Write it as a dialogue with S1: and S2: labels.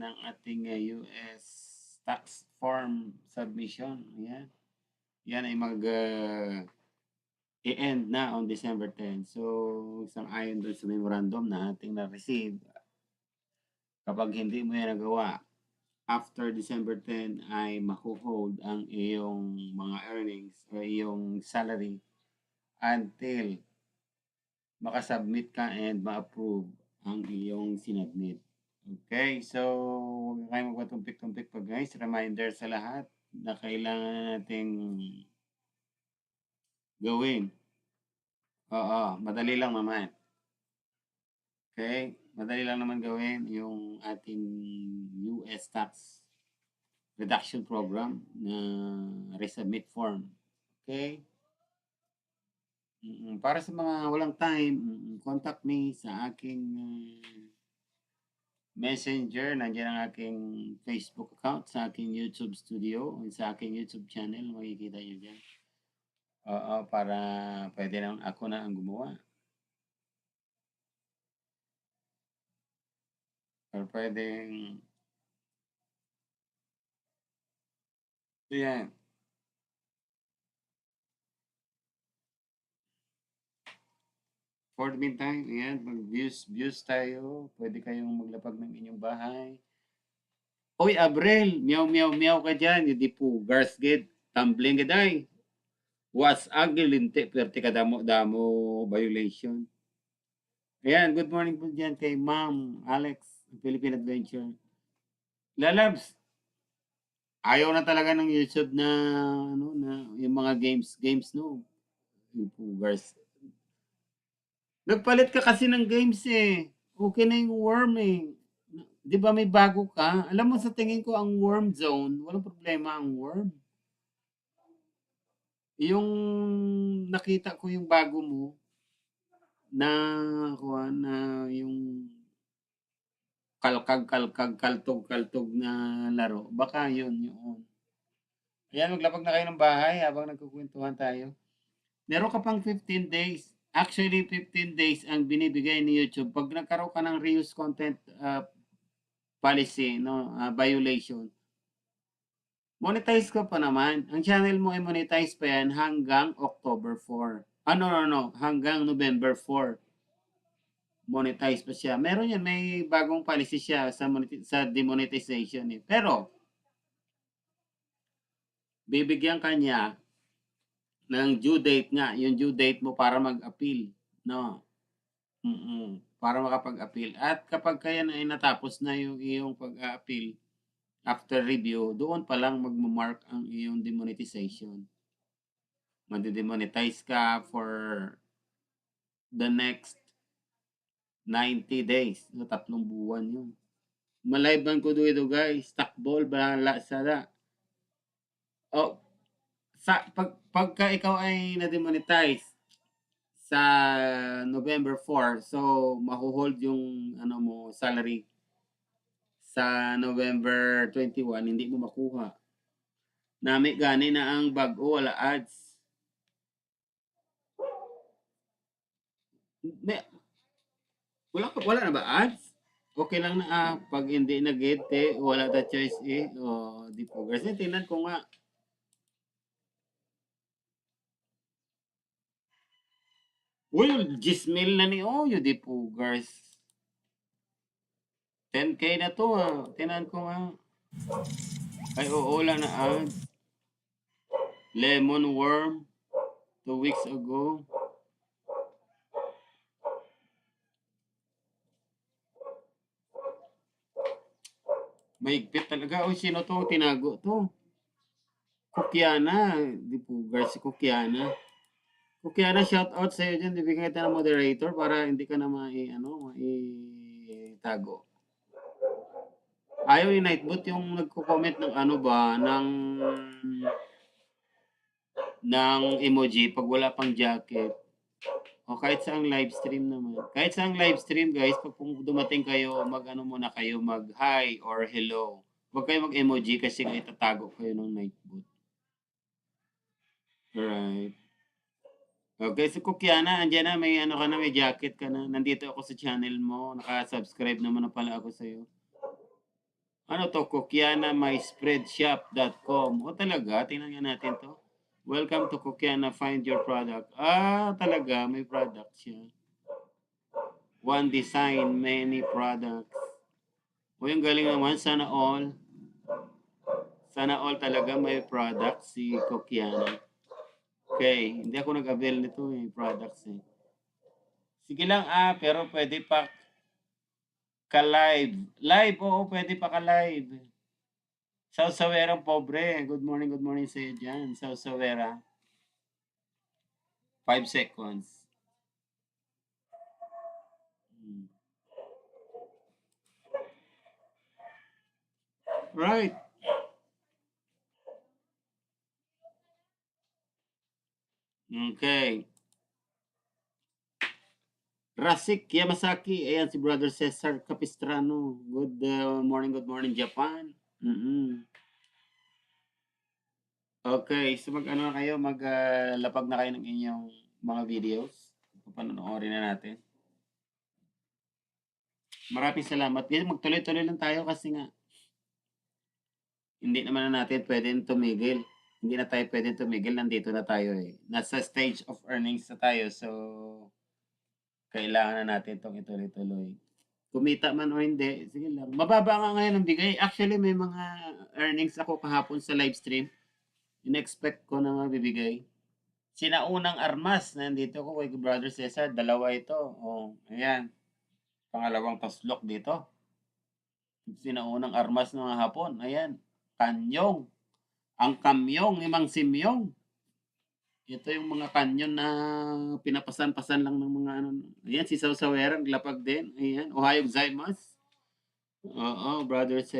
S1: ng ating US tax form submission. Ayan. Yan ay i-end na on December 10. So, sang-ayon doon sa memorandum na ating na-receive, kapag hindi mo yan nagawa, after December 10 ay makuhold ang iyong mga earnings o iyong salary until makasubmit ka and ma-approve ang iyong sinubmit. Okay, so huwag na kayo magpatumpik-tumpik pa guys. Reminder sa lahat na kailangan nating gawin. Oo, madali lang naman. Okay, madali lang naman gawin yung ating US tax reduction program na resubmit form. Okay? Para sa mga walang time, contact me sa aking Messenger. Nandiyan ang aking Facebook account, sa aking YouTube studio, sa aking YouTube channel. Makikita nyo dyan. Oo, para pwede lang ako na ang gumawa. Or pwedeng so yan. For the meantime, ayan, mag-views tayo. Pwede kayong maglapag ng inyong bahay. Oy, Abrel, meow ka dyan. Hindi po, Garsgate, tumbling ka day. Was agilinte, perte ka damo violation. Ayan, good morning po dyan kay Ma'am Alex, Philippine Adventure. Lalabs, ayaw na talaga ng YouTube na, ano, na, yung mga games, no? Yung Pugars. Nagpalit ka kasi ng games eh. Okay na yung worm eh. Di ba may bago ka? Alam mo sa tingin ko ang worm zone, walang problema ang worm. Yung nakita ko yung bago mo na na yung kaltog na laro. Baka yun. Ayan, maglapag na kayo ng bahay habang nagkukwentuhan tayo. Meron ka pang 15 days. Actually, 15 days ang binibigay ni YouTube. Pag nagkaroon ka ng reuse content policy, no, violation, monetize ka pa naman. Ang channel mo ay monetize pa yan hanggang October 4. No. Hanggang November 4. Monetize pa siya. Meron yan, may bagong policy siya sa demonetization eh. Pero, bibigyan ka niya ng due date nga, yung due date mo para mag-appeal, no? Para makapag-appeal. At kapag kaya na ay natapos na yung iyong pag-appeal, after review, doon pa lang magmo-mark ang iyong demonetization. Madi-demonetize ka for the next 90 days. No, 3 buwan yun. Malayban ko do guys. Takbol, bahala sada. Oh, pagka ikaw ay na-demonetize sa November 4, so mahuhold yung ano mo salary sa November 21, hindi mo makuha. Nami gani na ang bago, wala ads. Wala na ba ads? Okay lang na pag hindi na-get wala ta choice eh. O, di po. Kasi tingnan ko nga. Uy, 10,000 na ni Oyo, di po, guys. 10K na to Tingnan ko nga. Ay, oo, wala na ads. Lemon worm, 2 weeks ago. Mahigpit talaga. O, sino to? Tinago to. Kukiana. Di po, guys, si Kukiana. Kukiana, shout out sa'yo dyan. Bibigyan kita ng moderator para hindi ka na tago. Ayaw ni Nightbot yung nagko-comment ng ano ba, ng emoji pag wala pang jacket. O kahit saang live stream naman. Kahit saang live stream guys, pag dumating kayo, mag-ano muna kayo, mag-hi or hello. Huwag kayo mag-emoji kasi itatago kayo ng Nightbot. Alright. Okay, so Kukiana, andyan na, may ano ka na, may jacket ka na. Nandito ako sa channel mo, naka-subscribe naman na pala ako sa'yo. Ano to? Kukianamyspreadshop.com. O talaga? Tingnan nga natin to. Welcome to Kukiana. Find your product. Talaga. May product siya. One design, many products. O yung galing naman. Sana all. Sana all talaga may product si Kukiana. Okay. Hindi ako nag-avail nito products eh. Sige lang pero pwede pa ka-live. Live, oo, pwede pa ka-live. Sausawera pobre. Good morning sa'yo dyan. Sausawera. 5 seconds. Right. Okay. Rasik Yamasaki. Ayan si Brother Cesar Capistrano. Good morning, Japan. Okay, so mag-ano na kayo, maglapag na kayo ng inyong mga videos. Papanoorin na natin. Maraming salamat. Magtuloy-tuloy lang tayo kasi nga hindi naman na natin pwedeng tumigil. Hindi na tayo pwedeng tumigil, nandito na tayo eh. Nasa stage of earnings na tayo, so kailangan na natin itong ituloy-tuloy. Kumita man o hindi, sige lang. Mababa nga ngayon ang bigay. Actually, may mga earnings ako kahapon sa live stream. In-expect ko na mabibigay. Sinaunang armas, nandito ko kay Brother Cesar, dalawa ito. Oh, ayan. Pangalawang taslok dito. Sinaunang armas ng hapon, ayan. Kanyong. Ang kamyong ni Mang Simyong. Ito yung mga kanyon na pinapasan-pasan lang ng mga ano. Ayan, si Sausawera, lapag din. Ayan, Ohio gozaimasu. Oo, Brother Cesar.